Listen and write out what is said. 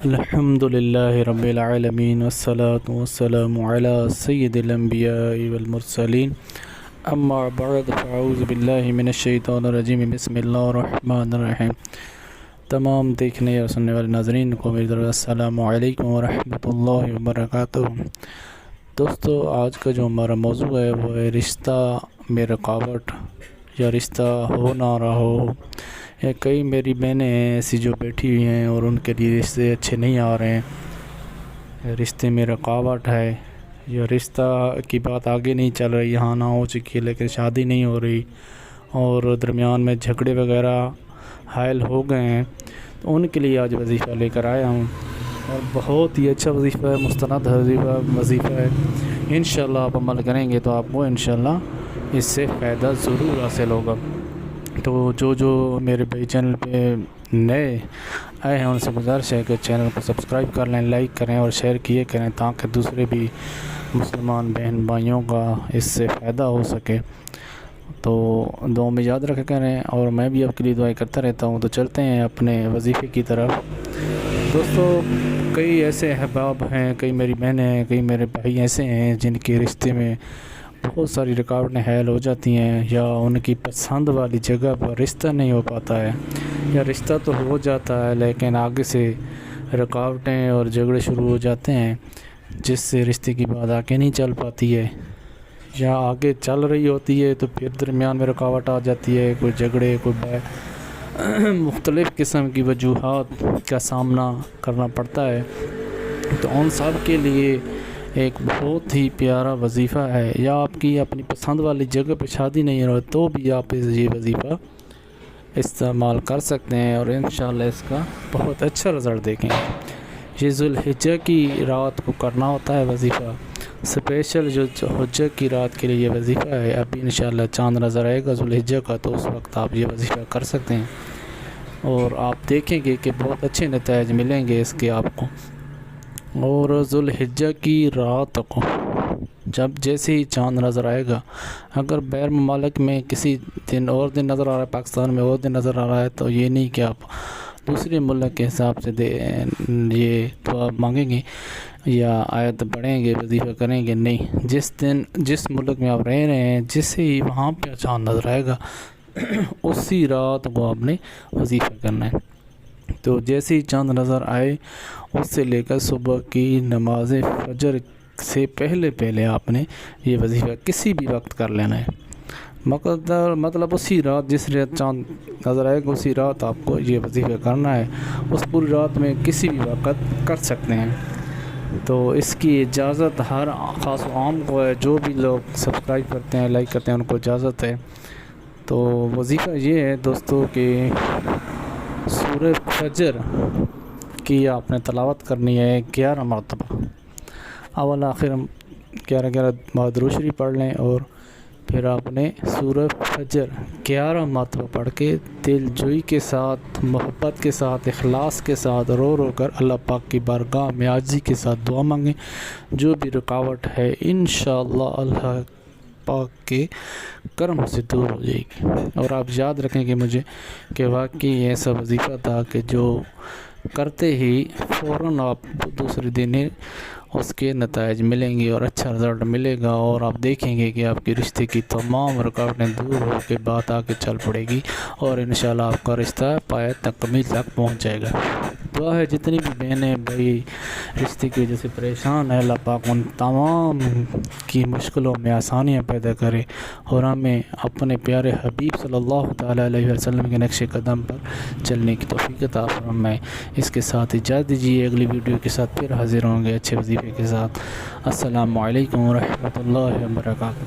الحمد لله رب العالمين والصلاة والسلام على سيد الأنبياء والمرسلين اما بعد فاعوذ باللہ من الشیطان الرجیم بسم اللہ الرحمن الرحیم۔ تمام دیکھنے اور سننے والے ناظرین کو میری طرف السلام علیکم ورحمۃ اللہ وبرکاتہ۔ دوستو، آج کا جو ہمارا موضوع ہے وہ ہے رشتہ میں رکاوٹ یا رشتہ ہو نہ رہا ہو۔ کئی میری بہنیں ہیں ایسی جو بیٹھی ہوئی ہیں اور ان کے لیے رشتے اچھے نہیں آ رہے ہیں، رشتے میں رکاوٹ ہے یا رشتہ کی بات آگے نہیں چل رہی، ہاں نہ ہو چکی ہے لیکن شادی نہیں ہو رہی اور درمیان میں جھگڑے وغیرہ حائل ہو گئے ہیں، تو ان کے لیے آج وظیفہ لے کر آیا ہوں اور بہت ہی اچھا وظیفہ ہے، مستند وظیفہ ہے۔ انشاءاللہ آپ عمل کریں گے تو آپ کو انشاءاللہ اس سے فائدہ ضرور حاصل ہوگا۔ تو جو میرے بھائی چینل پہ نئے آئے ہیں ان سے گزارش ہے کہ چینل کو سبسکرائب کر لیں، لائک کریں اور شیئر کیے کریں تاکہ دوسرے بھی مسلمان بہن بھائیوں کا اس سے فائدہ ہو سکے۔ تو دعاؤں میں یاد رکھا کریں اور میں بھی آپ کے لیے دعائیں کرتا رہتا ہوں۔ تو چلتے ہیں اپنے وظیفے کی طرف۔ دوستو، کئی ایسے احباب ہیں، کئی میری بہنیں ہیں، کئی میرے بھائی ایسے ہیں جن کے رشتے میں بہت ساری رکاوٹیں حائل ہو جاتی ہیں، یا ان کی پسند والی جگہ پر رشتہ نہیں ہو پاتا ہے، یا رشتہ تو ہو جاتا ہے لیکن آگے سے رکاوٹیں اور جھگڑے شروع ہو جاتے ہیں جس سے رشتے کی بات آگے نہیں چل پاتی ہے، یا آگے چل رہی ہوتی ہے تو پھر درمیان میں رکاوٹ آ جاتی ہے، کوئی جھگڑے مختلف قسم کی وجوہات کا سامنا کرنا پڑتا ہے۔ تو ان سب کے لیے ایک بہت ہی پیارا وظیفہ ہے، یا آپ کی اپنی پسند والی جگہ پہ شادی نہیں ہو تو بھی آپ یہ وظیفہ استعمال کر سکتے ہیں اور انشاءاللہ اس کا بہت اچھا رزلٹ دیکھیں گے۔ یہ ذوالحجہ کی رات کو کرنا ہوتا ہے وظیفہ، اسپیشل جو حجہ کی رات کے لیے یہ وظیفہ ہے۔ ابھی انشاءاللہ چاند نظر آئے گا ذوالحجہ کا، تو اس وقت آپ یہ وظیفہ کر سکتے ہیں اور آپ دیکھیں گے کہ بہت اچھے نتائج ملیں گے اس کے آپ کو۔ اور ذوالحجہ کی رات کو جیسے ہی چاند نظر آئے گا، اگر غیر ممالک میں کسی دن اور دن نظر آ رہا ہے، پاکستان میں اور دن نظر آ رہا ہے، تو یہ نہیں کہ آپ دوسرے ملک کے حساب سے یہ دعا مانگیں گے یا آیت پڑھیں گے، وظیفہ کریں گے، نہیں، جس ملک میں آپ رہ رہے ہیں جسے ہی وہاں پہ چاند نظر آئے گا اسی رات کو آپ نے وظیفہ کرنا ہے۔ تو جیسے ہی چاند نظر آئے اس سے لے کر صبح کی نماز فجر سے پہلے آپ نے یہ وظیفہ کسی بھی وقت کر لینا ہے، مطلب اسی رات جس رات چاند نظر آئے گا اسی رات آپ کو یہ وظیفہ کرنا ہے، اس پوری رات میں کسی بھی وقت کر سکتے ہیں۔ تو اس کی اجازت ہر خاص و عام کو ہے، جو بھی لوگ سبسکرائب کرتے ہیں، لائک کرتے ہیں، ان کو اجازت ہے۔ تو وظیفہ یہ ہے دوستو کہ سورہ فجر کی آپ نے تلاوت کرنی ہے 11 مرتبہ، اول آخر 11 بعد درود شریف پڑھ لیں اور پھر آپ نے سورہ فجر 11 مرتبہ پڑھ کے دل جوئی کے ساتھ، محبت کے ساتھ، اخلاص کے ساتھ رو کر اللہ پاک کی بارگاہ میں عاجزی کے ساتھ دعا مانگیں۔ جو بھی رکاوٹ ہے انشاءاللہ اللہ پاک کے کرم سے دور ہو جائے گی۔ اور آپ یاد رکھیں کہ مجھے کہ واقعی ایسا وظیفہ تھا کہ جو کرتے ہی فوراً آپ دوسرے دن اس کے نتائج ملیں گے اور اچھا رزلٹ ملے گا، اور آپ دیکھیں گے کہ آپ کے رشتے کی تمام رکاوٹیں دور ہو کے بات آ کے چل پڑے گی اور انشاءاللہ آپ کا رشتہ پائے تکمیل تک پہنچ جائے گا۔ دعا ہے جتنی بھی بہنیں بھائی رشتے کی وجہ سے پریشان ہیں، اللہ پاک ان تمام کی مشکلوں میں آسانیاں پیدا کرے اور ہمیں اپنے پیارے حبیب صلی اللہ تعالیٰ علیہ وسلم کے نقش قدم پر چلنے کی توفیق عطا فرمائے۔ اس کے ساتھ اجازت دیجیے، اگلی ویڈیو کے ساتھ پھر حاضر ہوں گے اچھے وظیفے کے ساتھ۔ السلام علیکم ورحمۃ اللہ وبرکاتہ۔